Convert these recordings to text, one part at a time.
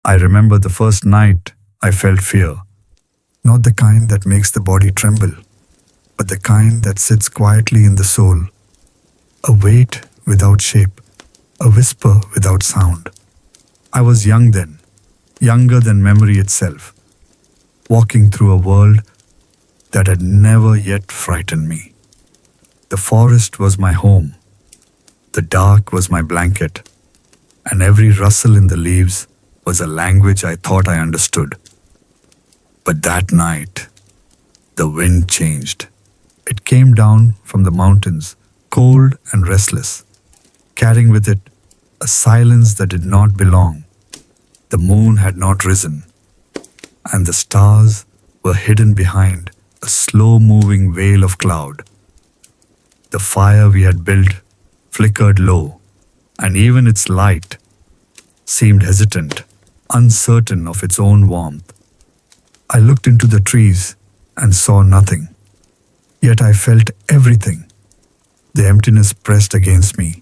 I remember the first night I felt fear, not the kind that makes the body tremble, but the kind that sits quietly in the soul, a weight without shape, a whisper without sound. I was young then, younger than memory itself, walking through a world that had never yet frightened me. The forest was my home, the dark was my blanket, and every rustle in the leaves was a language I thought I understood. But that night, the wind changed. It came down from the mountains, cold and restless, carrying with it a silence that did not belong. The moon had not risen, and the stars were hidden behind a slow-moving veil of cloud. The fire we had built flickered low, and even its light seemed hesitant, uncertain of its own warmth. I looked into the trees and saw nothing, yet I felt everything. The emptiness pressed against me,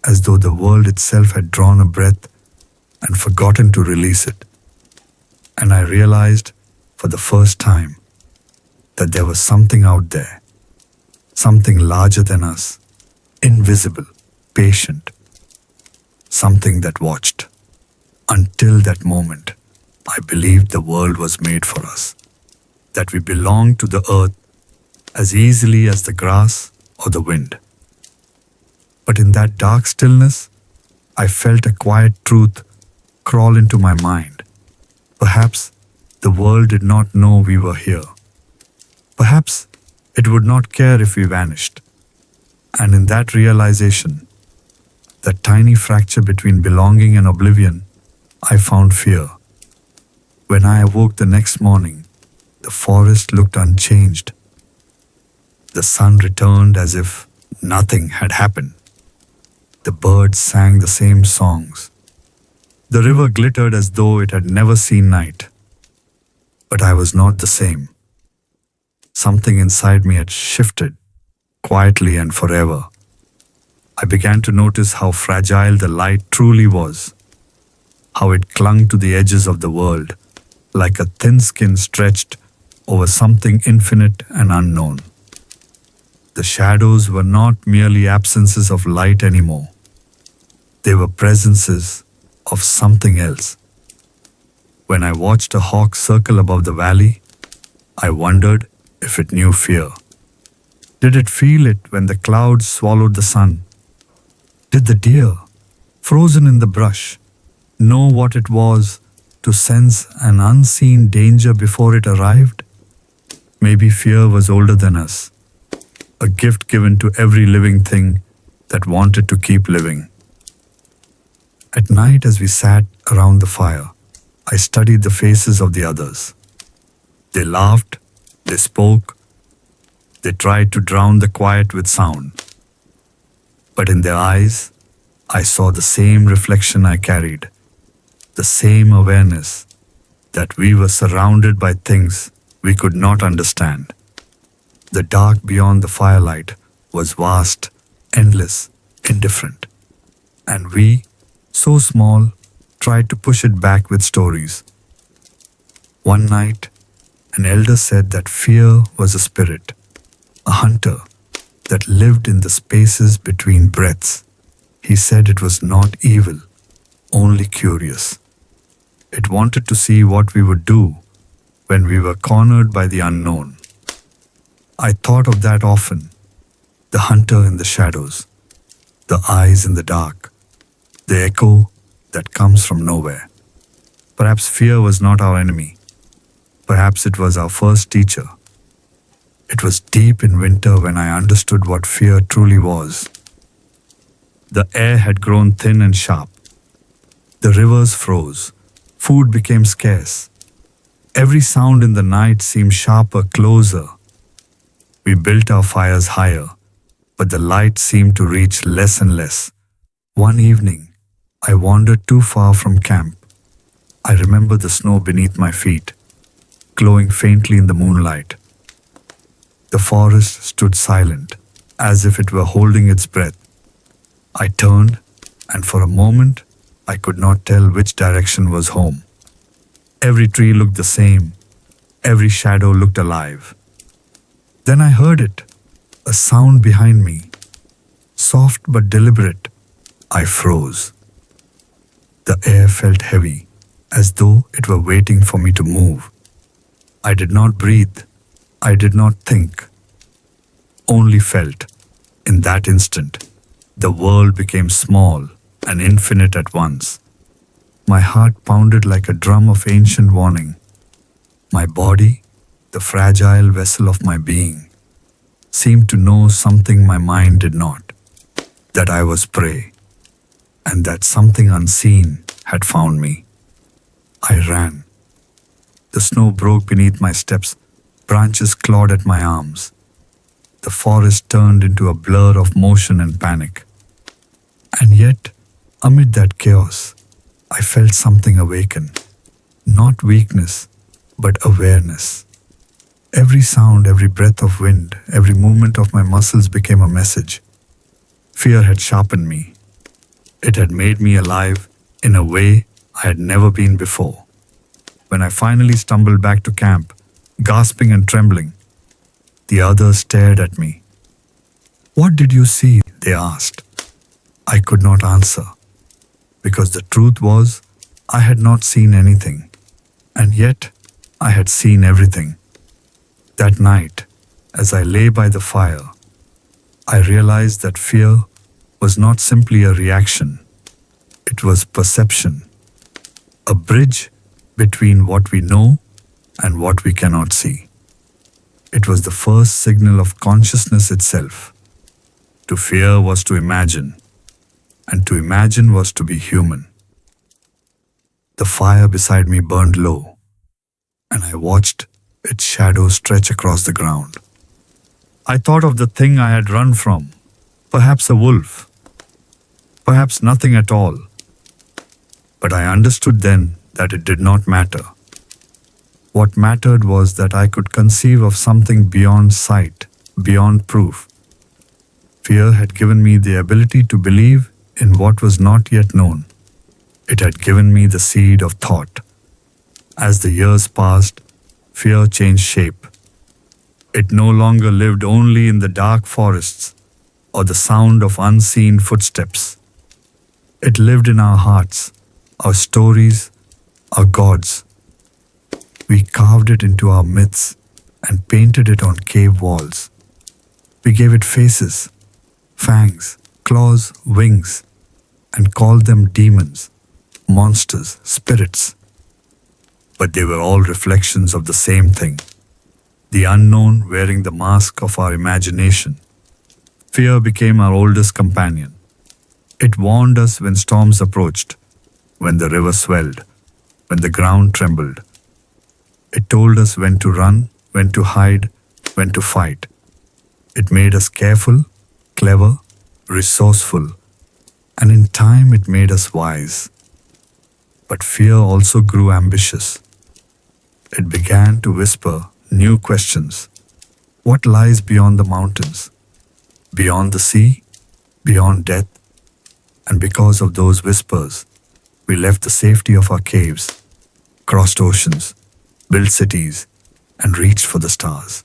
as though the world itself had drawn a breath and forgotten to release it. And I realized for the first time that there was something out there, something larger than us, invisible, patient, something that watched. Until that moment, I believed the world was made for us, that we belonged to the earth as easily as the grass or the wind. But in that dark stillness, I felt a quiet truth crawl into my mind. Perhaps the world did not know we were here. Perhaps it would not care if we vanished. And in that realization, that tiny fracture between belonging and oblivion, I found fear. When I awoke the next morning, the forest looked unchanged. The sun returned as if nothing had happened. The birds sang the same songs. The river glittered as though it had never seen night. But I was not the same. Something inside me had shifted, quietly and forever. I began to notice how fragile the light truly was, how it clung to the edges of the world, like a thin skin stretched over something infinite and unknown. The shadows were not merely absences of light anymore. They were presences of something else. When I watched a hawk circle above the valley, I wondered if it knew fear. Did it feel it when the clouds swallowed the sun? Did the deer, frozen in the brush, know what it was to sense an unseen danger before it arrived? Maybe fear was older than us, a gift given to every living thing that wanted to keep living. At night, as we sat around the fire, I studied the faces of the others. They laughed, they spoke, they tried to drown the quiet with sound. But in their eyes, I saw the same reflection I carried, the same awareness that we were surrounded by things we could not understand. The dark beyond the firelight was vast, endless, indifferent. And we, so small, tried to push it back with stories. One night, an elder said that fear was a spirit, a hunter that lived in the spaces between breaths. He said it was not evil, only curious. It wanted to see what we would do when we were cornered by the unknown. I thought of that often, the hunter in the shadows, the eyes in the dark, the echo that comes from nowhere. Perhaps fear was not our enemy. Perhaps it was our first teacher. It was deep in winter when I understood what fear truly was. The air had grown thin and sharp. The rivers froze. Food became scarce. Every sound in the night seemed sharper, closer. We built our fires higher, but the light seemed to reach less and less. One evening, I wandered too far from camp. I remember the snow beneath my feet, glowing faintly in the moonlight. The forest stood silent, as if it were holding its breath. I turned, and for a moment, I could not tell which direction was home. Every tree looked the same. Every shadow looked alive. Then I heard it, a sound behind me, soft but deliberate. I froze. The air felt heavy, as though it were waiting for me to move. I did not breathe. I did not think. Only felt. In that instant, the world became small and infinite at once. My heart pounded like a drum of ancient warning. My body, the fragile vessel of my being, seemed to know something my mind did not, that I was prey, and that something unseen had found me. I ran. The snow broke beneath my steps, branches clawed at my arms. The forest turned into a blur of motion and panic. And yet, amid that chaos, I felt something awaken. Not weakness, but awareness. Every sound, every breath of wind, every movement of my muscles became a message. Fear had sharpened me. It had made me alive in a way I had never been before. When I finally stumbled back to camp, gasping and trembling, the others stared at me. "What did you see?" they asked. I could not answer, because the truth was, I had not seen anything, and yet I had seen everything. That night, as I lay by the fire, I realized that fear was not simply a reaction. It was perception, a bridge between what we know and what we cannot see. It was the first signal of consciousness itself. To fear was to imagine, and to imagine was to be human. The fire beside me burned low, and I watched its shadow stretch across the ground. I thought of the thing I had run from, perhaps a wolf, perhaps nothing at all. But I understood then that it did not matter. What mattered was that I could conceive of something beyond sight, beyond proof. Fear had given me the ability to believe in what was not yet known. It had given me the seed of thought. As the years passed, fear changed shape. It no longer lived only in the dark forests or the sound of unseen footsteps. It lived in our hearts, our stories, our gods. We carved it into our myths and painted it on cave walls. We gave it faces, fangs, claws, wings, and called them demons, monsters, spirits. But they were all reflections of the same thing, the unknown wearing the mask of our imagination. Fear became our oldest companion. It warned us when storms approached, when the river swelled, when the ground trembled. It told us when to run, when to hide, when to fight. It made us careful, clever, resourceful, and in time it made us wise. But fear also grew ambitious. It began to whisper new questions. What lies beyond the mountains? Beyond the sea? Beyond death? And because of those whispers, we left the safety of our caves, crossed oceans, built cities, and reached for the stars.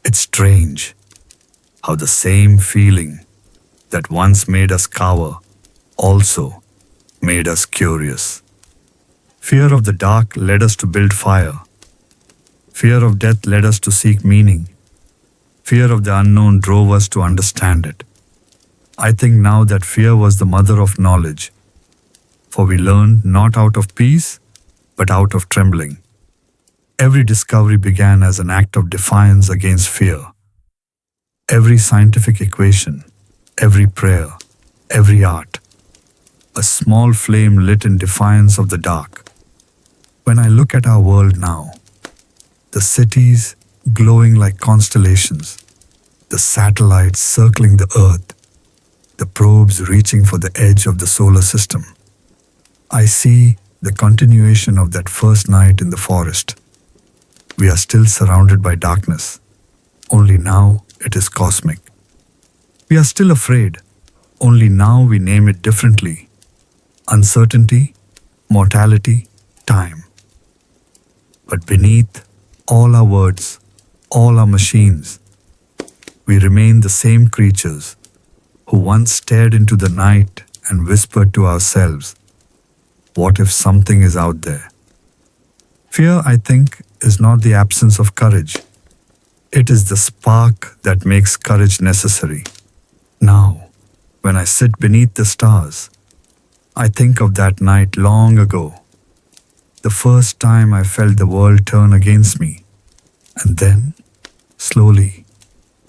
It's strange how the same feeling that once made us cower also made us curious. Fear of the dark led us to build fire. Fear of death led us to seek meaning. Fear of the unknown drove us to understand it. I think now that fear was the mother of knowledge, for we learned not out of peace, but out of trembling. Every discovery began as an act of defiance against fear. Every scientific equation, every prayer, every art, a small flame lit in defiance of the dark. When I look at our world now, the cities glowing like constellations, the satellites circling the earth, the probes reaching for the edge of the solar system, I see the continuation of that first night in the forest. We are still surrounded by darkness, only now it is cosmic. We are still afraid, only now we name it differently. Uncertainty, mortality, time. But beneath all our words, all our machines, we remain the same creatures who once stared into the night and whispered to ourselves, "What if something is out there?" Fear, I think, is not the absence of courage. It is the spark that makes courage necessary. Now, when I sit beneath the stars, I think of that night long ago, the first time I felt the world turn against me, and then, slowly,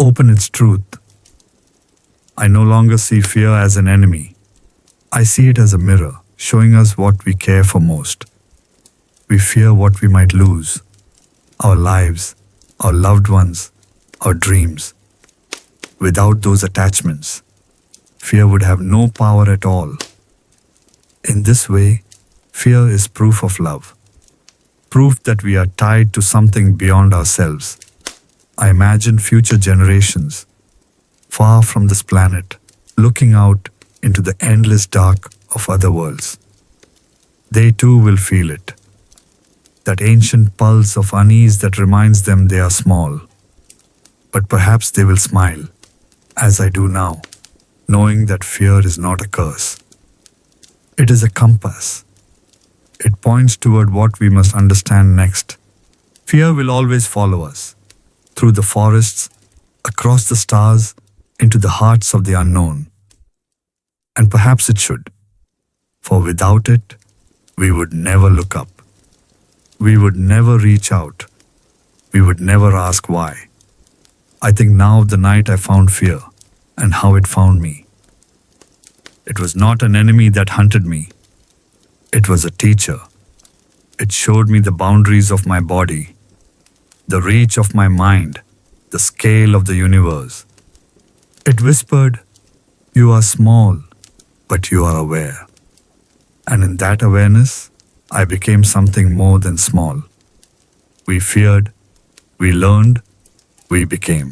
open its truth. I no longer see fear as an enemy. I see it as a mirror, showing us what we care for most. We fear what we might lose: our lives, our loved ones, our dreams. Without those attachments, fear would have no power at all. In this way, fear is proof of love, proof that we are tied to something beyond ourselves. I imagine future generations, far from this planet, looking out into the endless dark of other worlds. They too will feel it, that ancient pulse of unease that reminds them they are small. But perhaps they will smile, as I do now, knowing that fear is not a curse. It is a compass. It points toward what we must understand next. Fear will always follow us, through the forests, across the stars, into the hearts of the unknown. And perhaps it should, for without it, we would never look up. We would never reach out. We would never ask why. I think now of the night I found fear and how it found me. It was not an enemy that hunted me. It was a teacher. It showed me the boundaries of my body, the reach of my mind, the scale of the universe. It whispered, "You are small, but you are aware." And in that awareness, I became something more than small. We feared, we learned, we became.